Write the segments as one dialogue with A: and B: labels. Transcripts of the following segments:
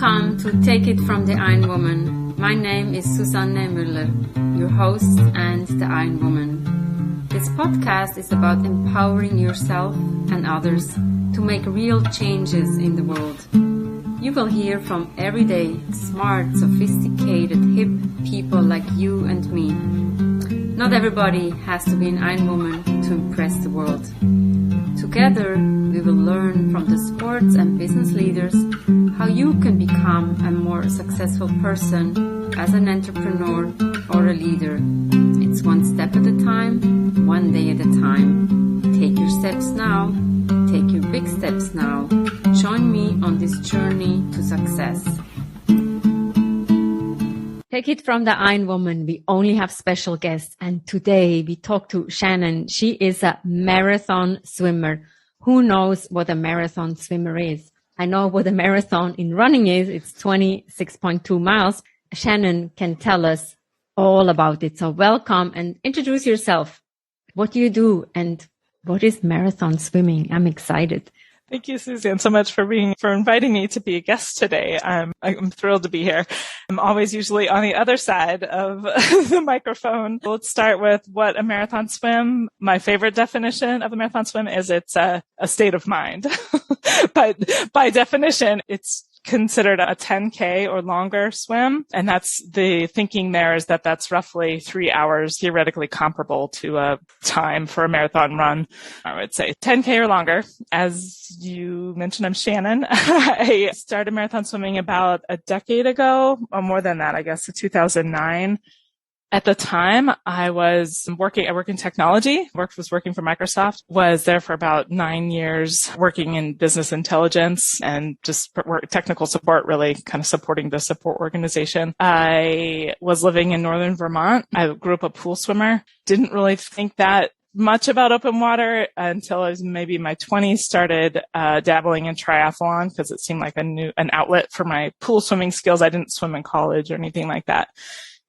A: Welcome to Take It from the Ironwoman. My name is Susanne Müller, your host and the Ironwoman. This podcast is about empowering yourself and others to make real changes in the world. You will hear from everyday, smart, sophisticated, hip people like you and me. Not everybody has to be an Ironwoman to impress the world. Together, we will learn from the sports and business leaders how you can become a more successful person as an entrepreneur or a leader. It's one step at a time, one day at a time. Take your steps now. Take your big steps now. Join me on this journey to success. Take it from the Ironwoman. We only have special guests. And today we talk to Shannon. She is a marathon swimmer. Who knows what a marathon swimmer is? I know what a marathon in running is. It's 26.2 miles. Shannon can tell us all about it. So welcome and introduce yourself. What do you do and what is marathon swimming? I'm excited.
B: Thank you, Suzanne, so much for inviting me to be a guest today. I'm thrilled to be here. I'm always usually on the other side of the microphone. Let's start with what a marathon swim. My favorite definition of a marathon swim is it's a state of mind. But by definition, it's considered a 10K or longer swim. And that's the thinking there is that that's roughly 3 hours, theoretically comparable to a time for a marathon run. I would say 10K or longer. As you mentioned, I'm Shannon. I started marathon swimming about a decade ago, or more than that, I guess, 2009. At the time, I work in technology, was working for Microsoft, was there for about 9 years working in business intelligence and just technical support, really kind of supporting the support organization. I was living in northern Vermont. I grew up a pool swimmer, didn't really think that much about open water until I was maybe in my 20s, started dabbling in triathlon because it seemed like an outlet for my pool swimming skills. I didn't swim in college or anything like that.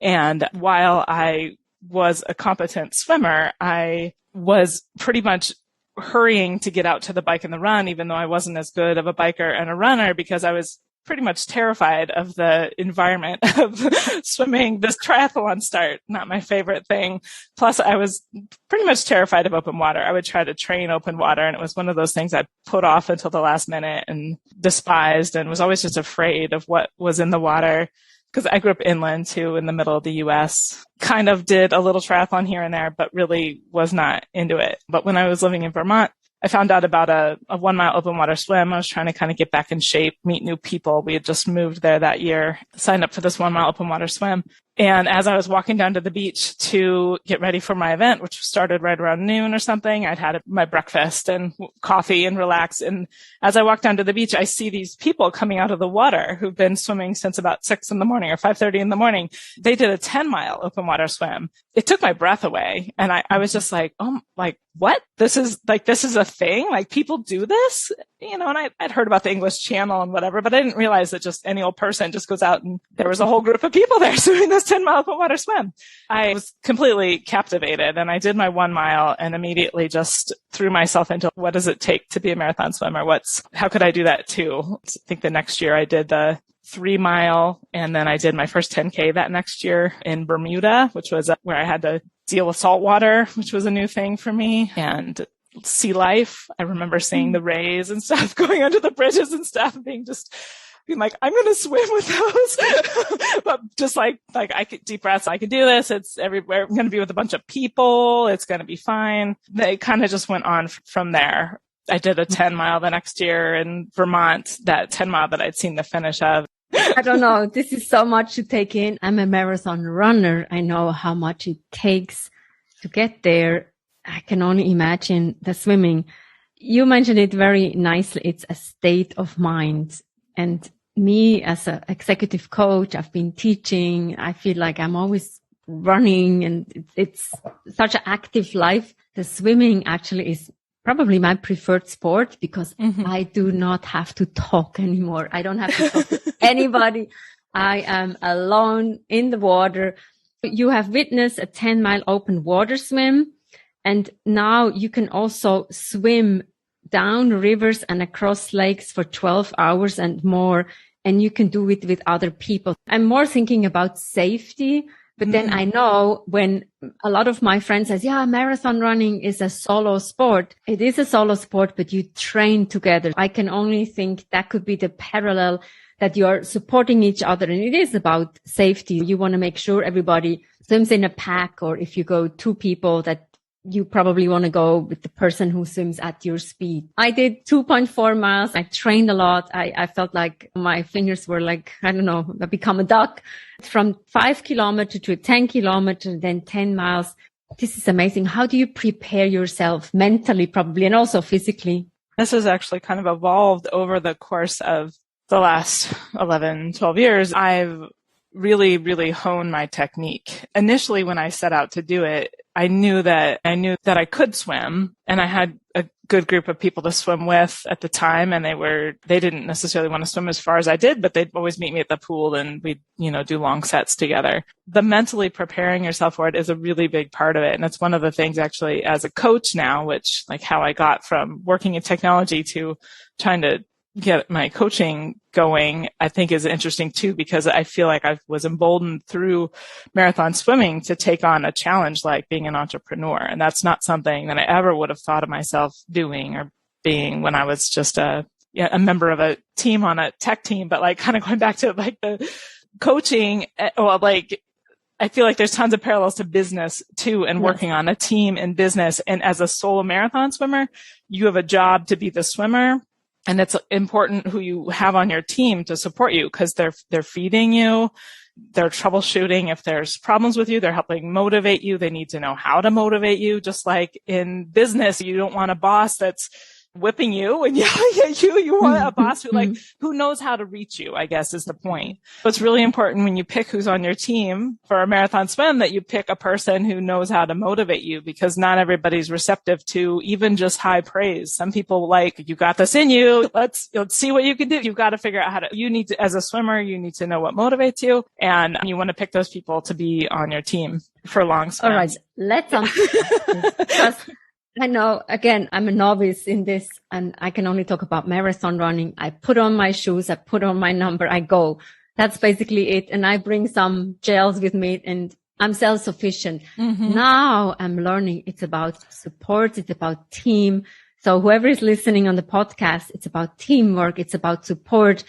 B: And while I was a competent swimmer, I was pretty much hurrying to get out to the bike and the run, even though I wasn't as good of a biker and a runner because I was pretty much terrified of the environment of swimming this triathlon start. Not my favorite thing. Plus, I was pretty much terrified of open water. I would try to train open water, and it was one of those things I put off until the last minute and despised and was always just afraid of what was in the water. Because I grew up inland too, in the middle of the U.S. Kind of did a little triathlon here and there, but really was not into it. But when I was living in Vermont, I found out about a 1 mile open water swim. I was trying to kind of get back in shape, meet new people. We had just moved there that year, signed up for this 1 mile open water swim. And as I was walking down to the beach to get ready for my event, which started right around noon or something, I'd had my breakfast and coffee and relaxed. And as I walked down to the beach, I see these people coming out of the water who've been swimming since about 6 in the morning or 5:30 in the morning. They did a 10-mile open water swim. It took my breath away. And I was just like, oh, like, what? This is a thing? Like, people do this? You know, and I'd heard about the English Channel and whatever, but I didn't realize that just any old person just goes out and there was a whole group of people there doing this 10-mile open water swim. I was completely captivated, and I did my 1 mile and immediately just threw myself into what does it take to be a marathon swimmer? How could I do that too? I think the next year I did the 3 mile, and then I did my first 10K that next year in Bermuda, which was where I had to deal with salt water, which was a new thing for me, and sea life. I remember seeing the rays and stuff going under the bridges and stuff, being like, I'm going to swim with those. But just like I could deep breaths. I could do this. It's everywhere. I'm going to be with a bunch of people. It's going to be fine. They kind of just went on from there. I did a 10 mile the next year in Vermont, that 10 mile that I'd seen the finish of.
A: I don't know. This is so much to take in. I'm a marathon runner. I know how much it takes to get there. I can only imagine the swimming. You mentioned it very nicely. It's a state of mind. And me as an executive coach, I've been teaching. I feel like I'm always running, and it's such an active life. The swimming actually is probably my preferred sport because I do not have to talk anymore. I don't have to talk to anybody. I am alone in the water. You have witnessed a 10-mile open water swim, and now you can also swim down rivers and across lakes for 12 hours and more. and you can do it with other people. I'm more thinking about safety. But then I know when a lot of my friends says, yeah, marathon running is a solo sport. It is a solo sport, but you train together. I can only think that could be the parallel, that you're supporting each other. And it is about safety. You want to make sure everybody swims in a pack, or if you go 2 people, that you probably want to go with the person who swims at your speed. I did 2.4 miles. I trained a lot. I felt like my fingers were like, I don't know, I become a duck. From 5 kilometers to 10 kilometers, then 10 miles. This is amazing. How do you prepare yourself mentally, probably, and also physically?
B: This has actually kind of evolved over the course of the last 11, 12 years. I've really honed my technique. Initially, when I set out to do it, I knew that I could swim, and I had a good group of people to swim with at the time, and they didn't necessarily want to swim as far as I did, but they'd always meet me at the pool, and we'd, do long sets together. The mentally preparing yourself for it is a really big part of it. And it's one of the things actually as a coach now, which like how I got from working in technology to trying to get my coaching going, I think is interesting too, because I feel like I was emboldened through marathon swimming to take on a challenge like being an entrepreneur. And that's not something that I ever would have thought of myself doing or being when I was just a member of a team on a tech team. But like kind of going back to like the coaching, I feel like there's tons of parallels to business too, and working on a team in business. And as a solo marathon swimmer, you have a job to be the swimmer. And it's important who you have on your team to support you, because they're feeding you, they're troubleshooting if there's problems with you, they're helping motivate you, they need to know how to motivate you. Just like in business, you don't want a boss that's whipping you and yelling at you. You want a boss who knows how to reach you, I guess is the point. So it's really important when you pick who's on your team for a marathon swim that you pick a person who knows how to motivate you, because not everybody's receptive to even just high praise. Some people you got this in you. Let's see what you can do. You've got to figure out as a swimmer, you need to know what motivates you, and you want to pick those people to be on your team for long swims.
A: All right. Let's unpack. I know, again, I'm a novice in this, and I can only talk about marathon running. I put on my shoes, I put on my number, I go. That's basically it. And I bring some gels with me, and I'm self-sufficient. Mm-hmm. Now I'm learning it's about support, it's about team. So whoever is listening on the podcast, it's about teamwork, it's about support.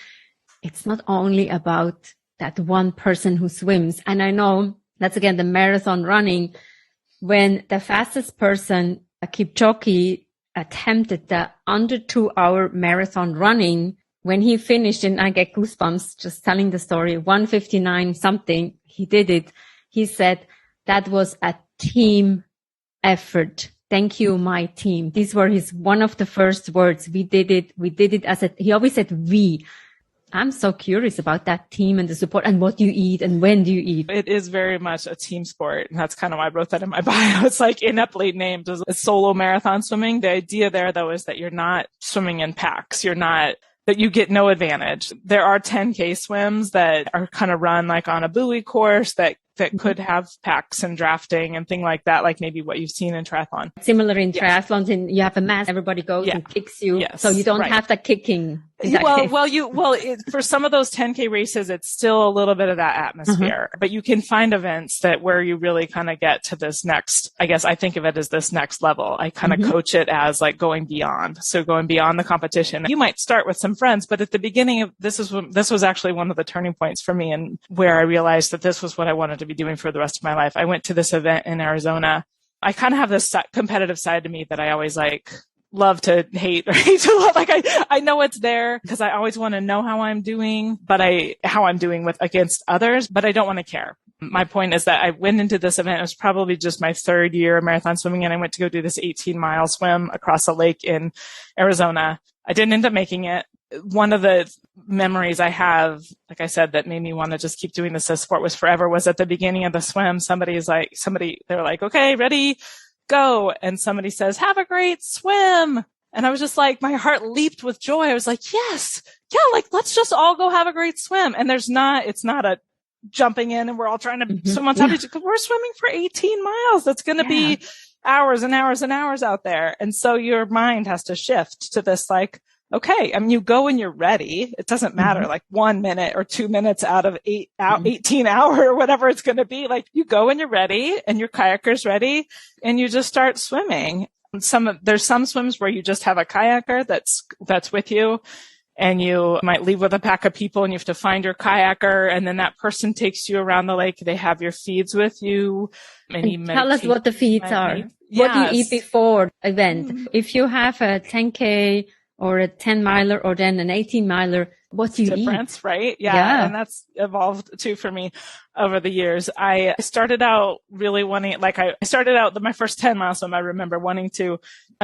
A: It's not only about that one person who swims. And I know that's, again, the marathon running. When the fastest person, Kipchoge, attempted the under 2 hour marathon running, when he finished, and I get goosebumps just telling the story, 1:59 something, he did it. He said that was a team effort. Thank you, my team. These were one of the first words. We did it he always said we. I'm so curious about that team and the support and what you eat and when do you eat.
B: It is very much a team sport. And that's kind of why I wrote that in my bio. It's like ineptly named as a solo marathon swimming. The idea there, though, is that you're not swimming in packs. That you get no advantage. There are 10K swims that are kind of run like on a buoy course that could have packs and drafting and thing like that, like maybe what you've seen in triathlon.
A: Similar in triathlons, and you have a mass, everybody goes and kicks you. Yes. So you don't have that kicking. For some of those 10K races, it's still a little bit of that atmosphere, but you can find events where you really kind of get to this next, I guess I think of it as this next level. I kind of coach it as like going beyond. So going beyond the competition. You might start with some friends, but at the beginning of this was actually one of the turning points for me, and where I realized that this was what I wanted to be doing for the rest of my life. I went to this event in Arizona. I kind of have this competitive side to me that I always love to hate or hate to love. I know it's there because I always want to know how I'm doing, how I'm doing against others, but I don't want to care. My point is that I went into this event. It was probably just my 3rd year of marathon swimming, and I went to go do this 18-mile swim across a lake in Arizona. I didn't end up making it. One of the memories I have, like I said, that made me want to just keep doing this as sport was forever was at the beginning of the swim. They're like, okay, ready, go. And somebody says, have a great swim. And I was just like, my heart leaped with joy. I was like, yes, yeah, let's just all go have a great swim. And it's not a jumping in and we're all trying to swim on top of each other. We're swimming for 18 miles. That's going to be hours and hours and hours out there. And so your mind has to shift to this
B: okay. I mean, you go when you're ready. It doesn't matter, like 1 minute or 2 minutes out of 18 hour or whatever it's going to be. Like you go when you're ready and your kayaker's ready and you just start swimming. There's some swims where you just have a kayaker that's with you. And you might leave with a pack of people and you have to find your kayaker. And then that person takes you around the lake. They have your feeds with you.
A: And tell us what the feeds are. What do you eat before event? If you have a 10K or a 10 miler or then an 18 miler, what do you eat?
B: Right? Yeah. And that's evolved too for me over the years. I started out really wanting, my first 10 mile swim, I remember I'm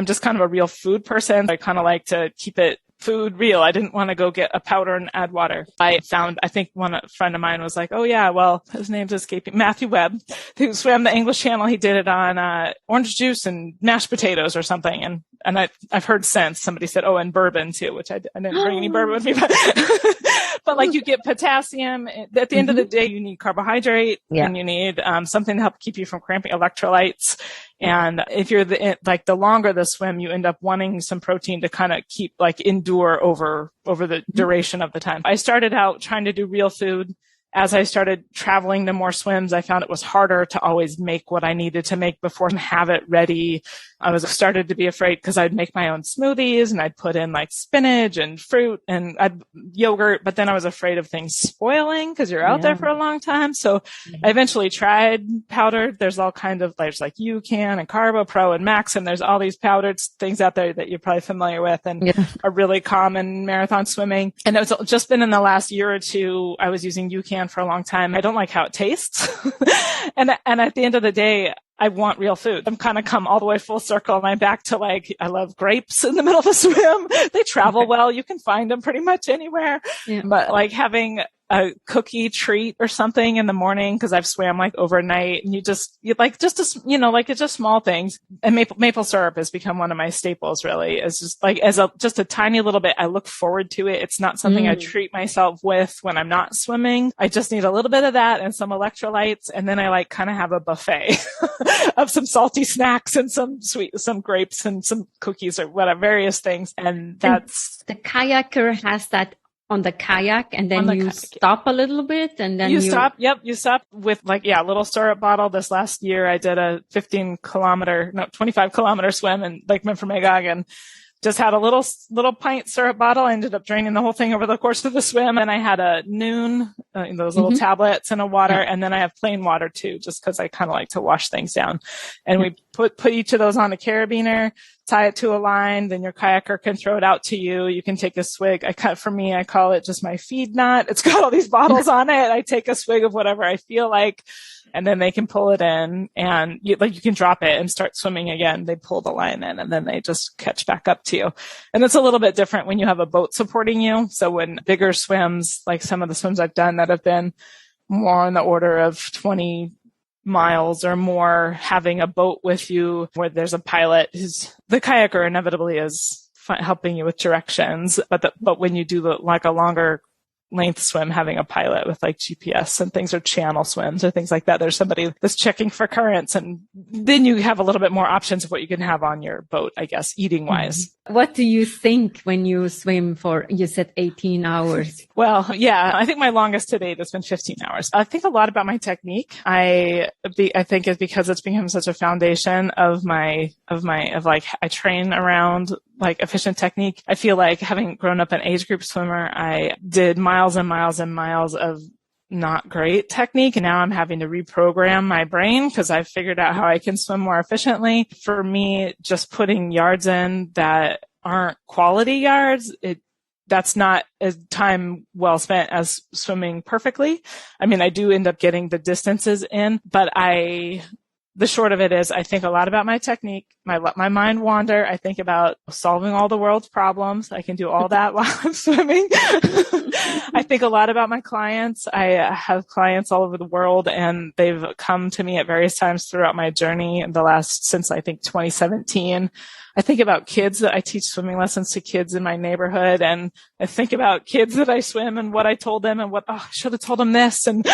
B: just kind of a real food person. I kind of like to keep it food real. I didn't want to go get a powder and add water. I think one friend of mine was like, oh yeah, well, his name's escaping, Matthew Webb, who swam the English Channel. He did it on orange juice and mashed potatoes or something. And I've heard since somebody said, oh, and bourbon too, which I didn't bring any bourbon with me, but like you get potassium. At the end of the day, you need carbohydrate and you need something to help keep you from cramping, electrolytes. And if you're the longer the swim, you end up wanting some protein to kind of keep endure over the duration of the time. I started out trying to do real food. As I started traveling to more swims, I found it was harder to always make what I needed to make before and have it ready. I started to be afraid because I'd make my own smoothies and I'd put in like spinach and fruit and yogurt, but then I was afraid of things spoiling because you're out there for a long time. So I eventually tried powdered. There's all kinds of there's like UCAN and Carbo Pro and Max, and there's all these powdered things out there that you're probably familiar with and are really common in marathon swimming. And it's just been in the last year or two, I was using UCAN for a long time. I don't like how it tastes. and at the end of the day, I want real food. I'm kind of come all the way full circle. And I'm back to I love grapes in the middle of a swim. They travel well. You can find them pretty much anywhere. Yeah. But having a cookie treat or something in the morning, because I've swam overnight, and it's just small things. And maple syrup has become one of my staples. Really, it's just just a tiny little bit. I look forward to it. It's not something I treat myself with when I'm not swimming. I just need a little bit of that and some electrolytes, and then I kind of have a buffet of some salty snacks and some grapes and some cookies or whatever, various things. And that's
A: the kayaker has that on the kayak, and then you stop a little bit, and then you stop.
B: Yep, you stop with a little syrup bottle. This last year, I did a 25-kilometer swim in Lake Memphremagog, and just had a little pint syrup bottle. I ended up draining the whole thing over the course of the swim, and I had a Noon, those little tablets, and a water, and then I have plain water too, just because I kind of like to wash things down. And we put each of those on a carabiner, tie it to a line, then your kayaker can throw it out to you. You can take a swig. I call it just my feed knot. It's got all these bottles on it. I take a swig of whatever I feel like, and then they can pull it in, and you can drop it and start swimming again. They pull the line in, and then they just catch back up to you. And it's a little bit different when you have a boat supporting you. So when bigger swims, like some of the swims I've done that have been more on the order of 20 miles or more, having a boat with you where there's a pilot the kayaker inevitably is helping you with directions. But when you do a longer length swim, having a pilot with GPS and things, or channel swims or things like that, there's somebody that's checking for currents, and then you have a little bit more options of what you can have on your boat, I guess, eating wise.
A: What do you think when you swim for, you said 18 hours?
B: Well, yeah, I think my longest to date has been 15 hours. I think a lot about my technique. I think it's because it's become such a foundation of I train around efficient technique. I feel like, having grown up an age group swimmer, I did miles and miles and miles of not great technique. And now I'm having to reprogram my brain because I've figured out how I can swim more efficiently. For me, just putting yards in that aren't quality yards, that's not as time well spent as swimming perfectly. I mean, I do end up getting the distances in, but the short of it is, I think a lot about my technique. I let my mind wander. I think about solving all the world's problems. I can do all that while I'm swimming. I think a lot about my clients. I have clients all over the world, and they've come to me at various times throughout my journey since I think 2017. I think about kids that I teach swimming lessons to kids in my neighborhood, and I think about kids that I swim and what I told them and I should have told them this, and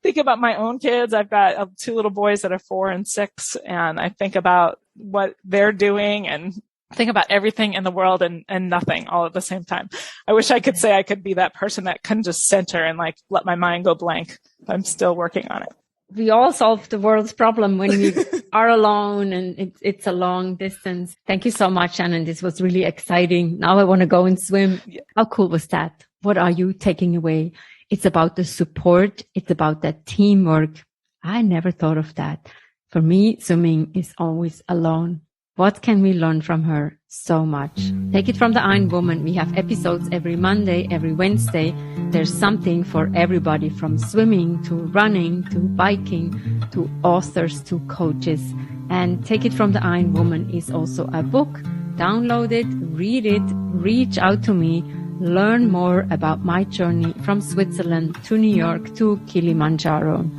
B: think about my own kids. I've got 2 little boys that are 4 and 6, and I think about what they're doing and think about everything in the world and nothing all at the same time. I wish I could say I could be that person that can just center and like let my mind go blank. I'm still working on it.
A: We all solve the world's problem when we are alone and it's a long distance. Thank you so much, Shannon. This was really exciting. Now I want to go and swim. Yeah. How cool was that? What are you taking away? It's about the support. It's about that teamwork. I never thought of that. For me, swimming is always alone. What can we learn from her? So much. Take it from the Ironwoman. We have episodes every Monday, every Wednesday. There's something for everybody, from swimming to running to biking to authors to coaches. And Take It from the Ironwoman is also a book. Download it, read it, reach out to me, learn more about my journey from Switzerland to New York to Kilimanjaro.